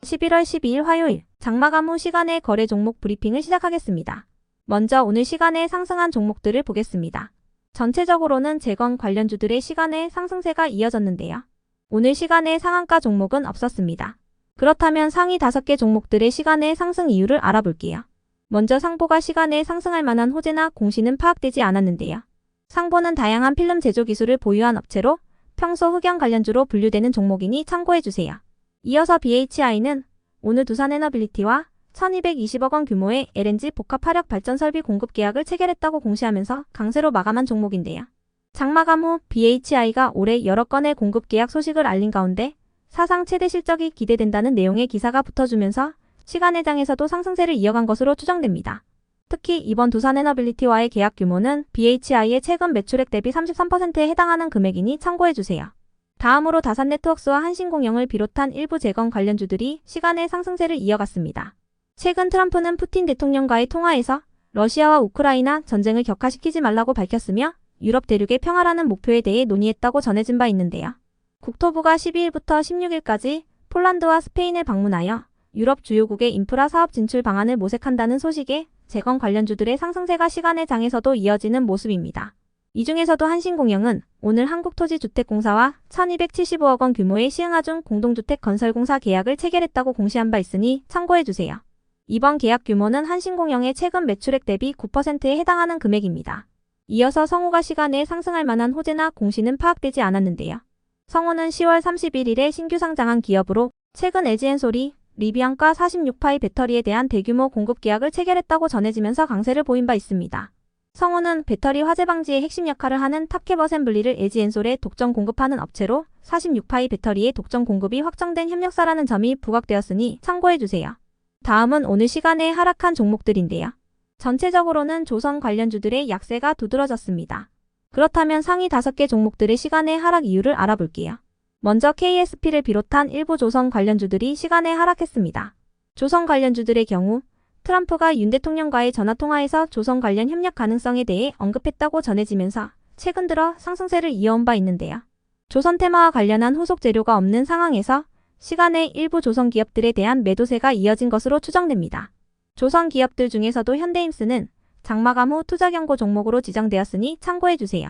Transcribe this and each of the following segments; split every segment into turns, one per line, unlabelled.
11월 12일 화요일 장마감 후 시간의 거래 종목 브리핑을 시작하겠습니다. 먼저 오늘 시간에 상승한 종목들을 보겠습니다. 전체적으로는 재건 관련주들의 시간의 상승세가 이어졌는데요. 오늘 시간의 상한가 종목은 없었습니다. 그렇다면 상위 5개 종목들의 시간의 상승 이유를 알아볼게요. 먼저 상보가 시간에 상승할 만한 호재나 공시는 파악되지 않았는데요. 상보는 다양한 필름 제조 기술을 보유한 업체로 평소 흑연 관련주로 분류되는 종목이니 참고해주세요. 이어서 BHI는 오늘 두산에너빌리티와 1220억 원 규모의 LNG 복합화력 발전 설비 공급 계약을 체결했다고 공시하면서 강세로 마감한 종목인데요. 장마감 후 BHI가 올해 여러 건의 공급 계약 소식을 알린 가운데 사상 최대 실적이 기대된다는 내용의 기사가 붙어주면서 시간의 장에서도 상승세를 이어간 것으로 추정됩니다. 특히 이번 두산에너빌리티와의 계약 규모는 BHI의 최근 매출액 대비 33%에 해당하는 금액이니 참고해주세요. 다음으로 다산네트웍스와 한신공영을 비롯한 일부 재건 관련주들이 시간의 상승세를 이어갔습니다. 최근 트럼프는 푸틴 대통령과의 통화에서 러시아와 우크라이나 전쟁을 격화시키지 말라고 밝혔으며 유럽 대륙의 평화라는 목표에 대해 논의했다고 전해진 바 있는데요. 국토부가 12일부터 16일까지 폴란드와 스페인을 방문하여 유럽 주요국의 인프라 사업 진출 방안을 모색한다는 소식에 재건 관련주들의 상승세가 시간의 장에서도 이어지는 모습입니다. 이 중에서도 한신공영은 오늘 한국토지주택공사와 1275억 원 규모의 시흥하중 공동주택 건설공사 계약을 체결했다고 공시한 바 있으니 참고해주세요. 이번 계약 규모는 한신공영의 최근 매출액 대비 9%에 해당하는 금액입니다. 이어서 성우가 시간에 상승할 만한 호재나 공시는 파악되지 않았는데요. 성우는 10월 31일에 신규 상장한 기업으로 최근 LG엔솔이 리비안가 46파이 배터리에 대한 대규모 공급 계약을 체결했다고 전해지면서 강세를 보인 바 있습니다. 성우는 배터리 화재 방지의 핵심 역할을 하는 탑캡 어셈블리를 LG엔솔에 독점 공급하는 업체로 46파이 배터리의 독점 공급이 확정된 협력사라는 점이 부각되었으니 참고해주세요. 다음은 오늘 시간에 하락한 종목들인데요. 전체적으로는 조선 관련주들의 약세가 두드러졌습니다. 그렇다면 상위 5개 종목들의 시간의 하락 이유를 알아볼게요. 먼저 KSP를 비롯한 일부 조선 관련주들이 시간에 하락했습니다. 조선 관련주들의 경우 트럼프가 윤 대통령과의 전화통화에서 조선 관련 협력 가능성에 대해 언급했다고 전해지면서 최근 들어 상승세를 이어온 바 있는데요. 조선 테마와 관련한 후속 재료가 없는 상황에서 시간에 일부 조선 기업들에 대한 매도세가 이어진 것으로 추정됩니다. 조선 기업들 중에서도 현대임스는 장마감 후 투자경고 종목으로 지정되었으니 참고해주세요.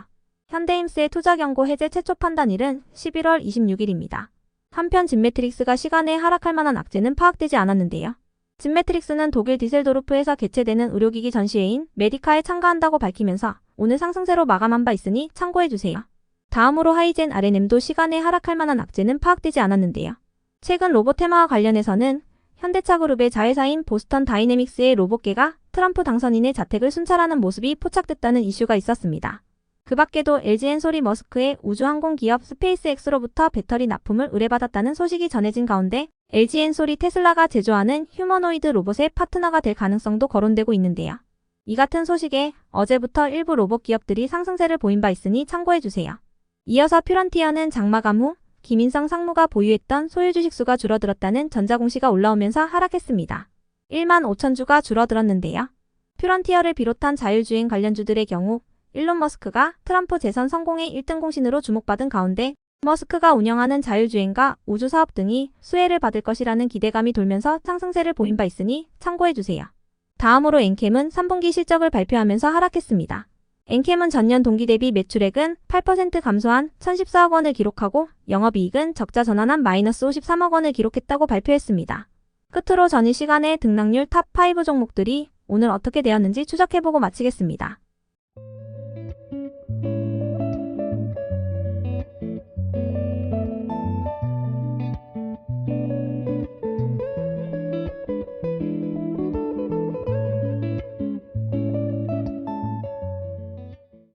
현대임스의 투자경고 해제 최초 판단일은 11월 26일입니다. 한편 진매트릭스가 시간에 하락할 만한 악재는 파악되지 않았는데요. 진매트릭스는 독일 디셀도르프에서 개최되는 의료기기 전시회인 메디카에 참가한다고 밝히면서 오늘 상승세로 마감한 바 있으니 참고해주세요. 다음으로 하이젠 R&M도 시간에 하락할 만한 악재는 파악되지 않았는데요. 최근 로봇 테마와 관련해서는 현대차그룹의 자회사인 보스턴 다이내믹스의 로봇계가 트럼프 당선인의 자택을 순찰하는 모습이 포착됐다는 이슈가 있었습니다. 그 밖에도 LG엔솔이 머스크의 우주항공기업 스페이스X로부터 배터리 납품을 의뢰받았다는 소식이 전해진 가운데 LG엔솔이 테슬라가 제조하는 휴머노이드 로봇의 파트너가 될 가능성도 거론되고 있는데요. 이 같은 소식에 어제부터 일부 로봇 기업들이 상승세를 보인 바 있으니 참고해주세요. 이어서 퓨런티어는 장마감 후 김인성 상무가 보유했던 소유 주식수가 줄어들었다는 전자공시가 올라오면서 하락했습니다. 1만 5천 주가 줄어들었는데요. 퓨런티어를 비롯한 자율주행 관련주들의 경우 일론 머스크가 트럼프 재선 성공의 1등 공신으로 주목받은 가운데 머스크가 운영하는 자율주행과 우주사업 등이 수혜를 받을 것이라는 기대감이 돌면서 상승세를 보인 바 있으니 참고해주세요. 다음으로 엔캠은 3분기 실적을 발표하면서 하락했습니다. 엔캠은 전년 동기 대비 매출액은 8% 감소한 1014억 원을 기록하고 영업이익은 적자 전환한 마이너스 53억 원을 기록했다고 발표했습니다. 끝으로 전일 시간에 등락률 탑5 종목들이 오늘 어떻게 되었는지 추적해보고 마치겠습니다.